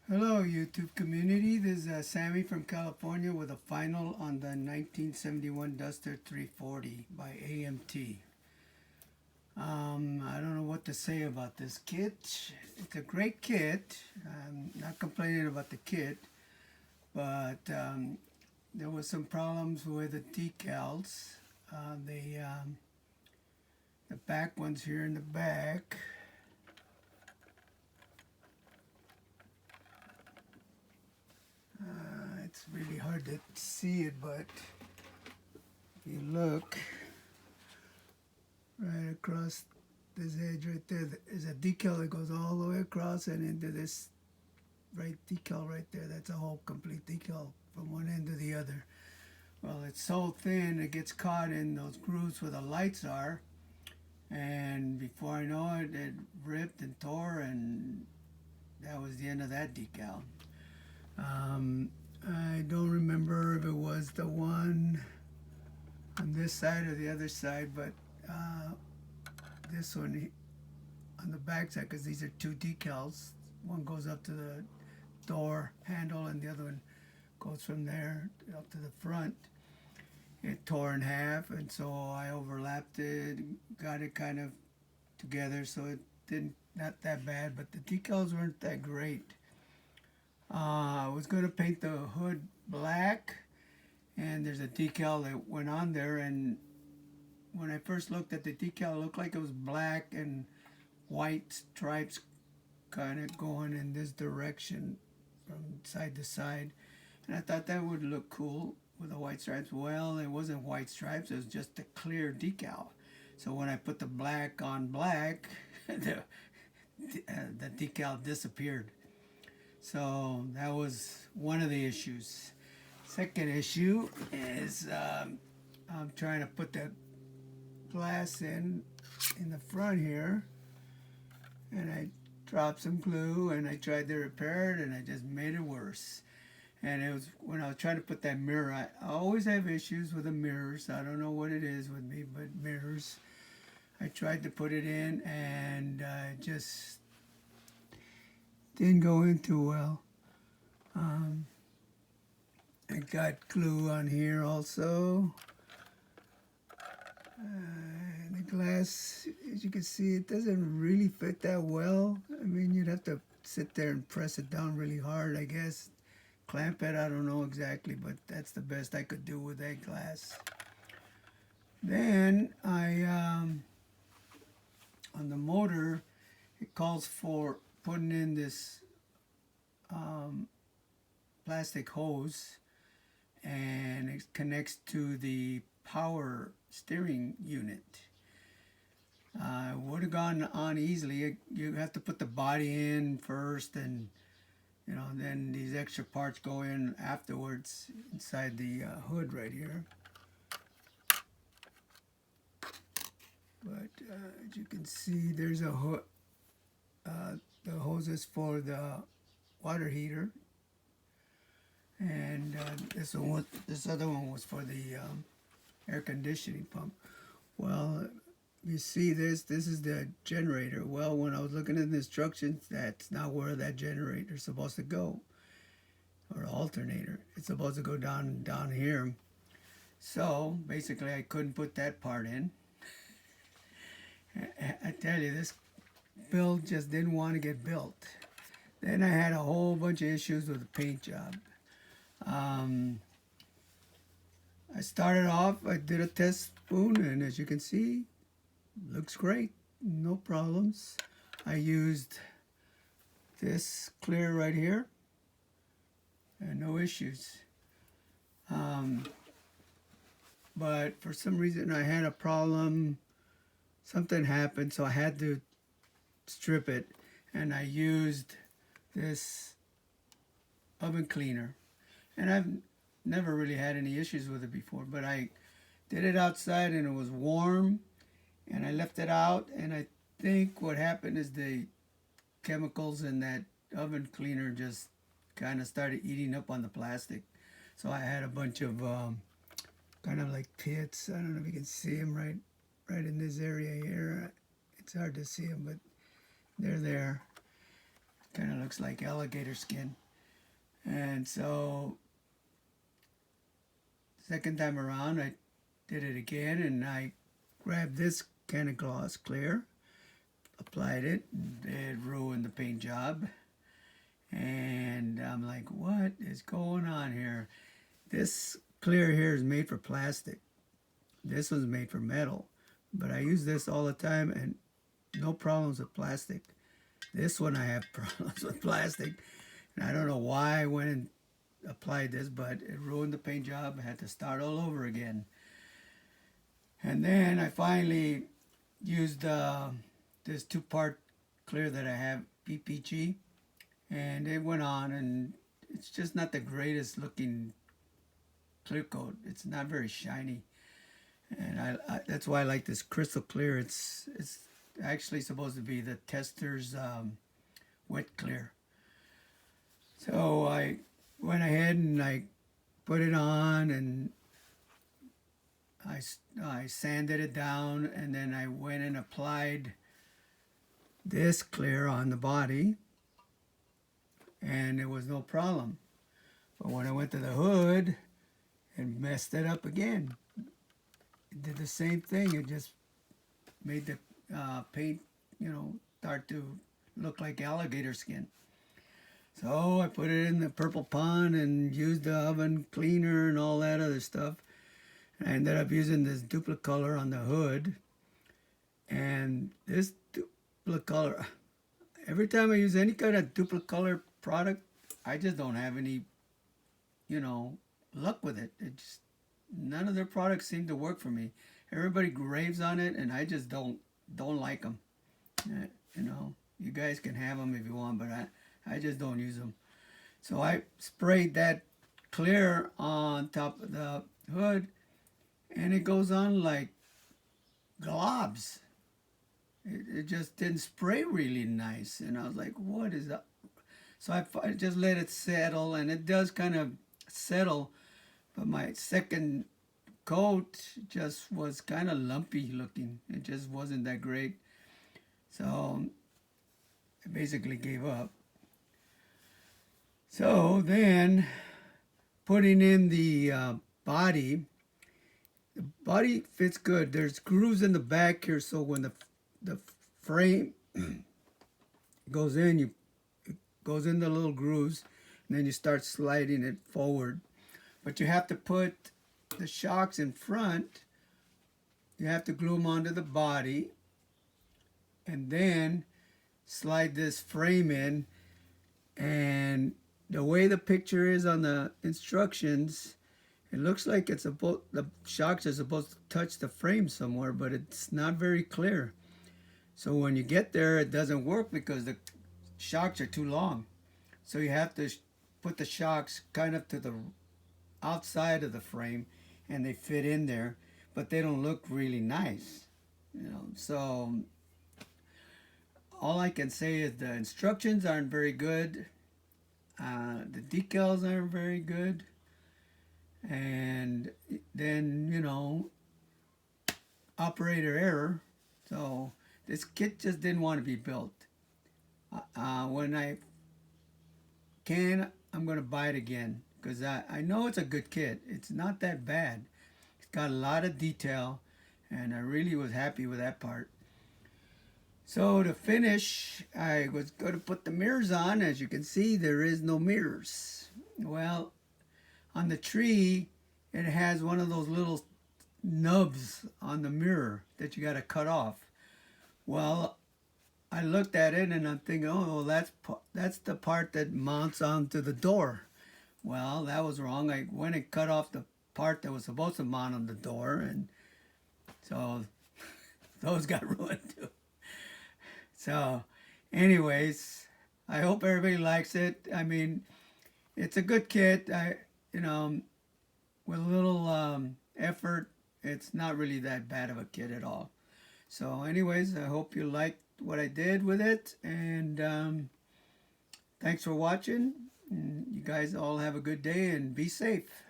Hello, YouTube community. This is Sammy from California with a final on the 1971 Duster 340 by AMT. I don't know what to say about this kit. It's a great kit. I'm not complaining about the kit, but there was some problems with the decals. Uh, the um, the back ones here in the back. It's really hard to see it, but if you look right across this edge right there's a decal that goes all the way across and into this right decal right there. That's a whole complete decal from one end to the other. Well, it's so thin it gets caught in those grooves where the lights are, and before I know it, it ripped and tore, and that was the end of that decal. Um, I don't remember if it was the one on this side or the other side, but this one on the back side, because these are two decals. One goes up to the door handle, and the other one goes from there up to the front. It tore in half, and so I overlapped it, got it kind of together, so it didn't not that bad, but the decals weren't that great. I was going to paint the hood black, and there's a decal that went on there, and when I first looked at the decal, it looked like it was black and white stripes kind of going in this direction from side to side. And I thought that would look cool with the white stripes. Well, it wasn't white stripes, it was just a clear decal. So when I put the black on black, the decal disappeared. So that was one of the issues. Second issue is I'm trying to put the glass in the front here, and I dropped some glue and I tried to repair it, and I just made it worse. And it was when I was trying to put that mirror. I always have issues with the mirrors. I don't know what it is with me, but mirrors. I tried to put it in, and it just didn't go in too well. I got glue on here also. The glass, as you can see, it doesn't really fit that well. I mean, you'd have to sit there and press it down really hard, I guess. Clamp it, I don't know exactly, but that's the best I could do with that glass. Then on the motor, it calls for putting in this plastic hose, and it connects to the power steering unit. Would have gone on easily. You have to put the body in first, and then these extra parts go in afterwards inside the hood right here. But as you can see, there's a hood. The hoses for the water heater, and this other one was for the air conditioning pump. Well, you see this is the generator. Well, when I was looking at the instructions, that's not where that generator is supposed to go, or alternator. It's supposed to go down here. So basically I couldn't put that part in. I tell you, this build just didn't want to get built. Then I had a whole bunch of issues with the paint job. I started off, I did a test spoon, and as you can see, looks great, no problems. I used this clear right here, and no issues. But for some reason I had a problem, something happened, so I had to strip it, and I used this oven cleaner. And I've never really had any issues with it before, but I did it outside and it was warm, and I left it out, and I think what happened is the chemicals in that oven cleaner just kind of started eating up on the plastic. So I had a bunch of kind of like pits. I don't know if you can see them right in this area here. It's hard to see them, but they're there. Kind of looks like alligator skin. And so second time around, I did it again, and I grabbed this kind of gloss clear, applied it, it ruined the paint job. And I'm like, what is going on here? This clear here is made for plastic. This one's made for metal. But I use this all the time and no problems with plastic. This one I have problems with plastic. And I don't know why I went and applied this, but it ruined the paint job. I had to start all over again. And then I finally used this two-part clear that I have, PPG. And it went on, and it's just not the greatest looking clear coat. It's not very shiny. And I that's why I like this crystal clear. It's actually supposed to be the tester's wet clear. So I went ahead and I put it on, and I sanded it down, and then I went and applied this clear on the body, and it was no problem. But when I went to the hood, it messed it up again. It did the same thing. It just made the paint, start to look like alligator skin. So I put it in the purple pond and used the oven cleaner and all that other stuff. And I ended up using this Duplicolor on the hood. And this Duplicolor, every time I use any kind of Duplicolor product, I just don't have any, luck with it. None of their products seem to work for me. Everybody raves on it, and I just don't like them. You guys can have them if you want, but I just don't use them. So I sprayed that clear on top of the hood, and it goes on like globs. It just didn't spray really nice, and I was like, what is that? So I just let it settle, and it does kind of settle, but my second coat just was kind of lumpy looking. It just wasn't that great. So I basically gave up. So then putting in the body fits good. There's grooves in the back here, so when the frame goes in, it goes in the little grooves, and then you start sliding it forward. But you have to put the shocks in front. You have to glue them onto the body, and then slide this frame in. And the way the picture is on the instructions, it looks like the shocks are supposed to touch the frame somewhere, but it's not very clear. So when you get there, it doesn't work because the shocks are too long. So you have to put the shocks kind of to the outside of the frame, and they fit in there, but they don't look really nice. So all I can say is the instructions aren't very good. The decals aren't very good. And then, operator error. So this kit just didn't want to be built. When I can, I'm going to buy it again, because I know it's a good kit. It's not that bad. It's got a lot of detail, and I really was happy with that part. So to finish, I was going to put the mirrors on. As you can see, there is no mirrors. Well, on the tree, it has one of those little nubs on the mirror that you got to cut off. Well, I looked at it and I'm thinking, oh, well, that's the part that mounts onto the door. Well, that was wrong. I went and cut off the part that was supposed to mount on the door, and so those got ruined too. So, anyways, I hope everybody likes it. I mean, it's a good kit. With a little effort, it's not really that bad of a kit at all. So, anyways, I hope you liked what I did with it, and thanks for watching. And you guys all have a good day and be safe.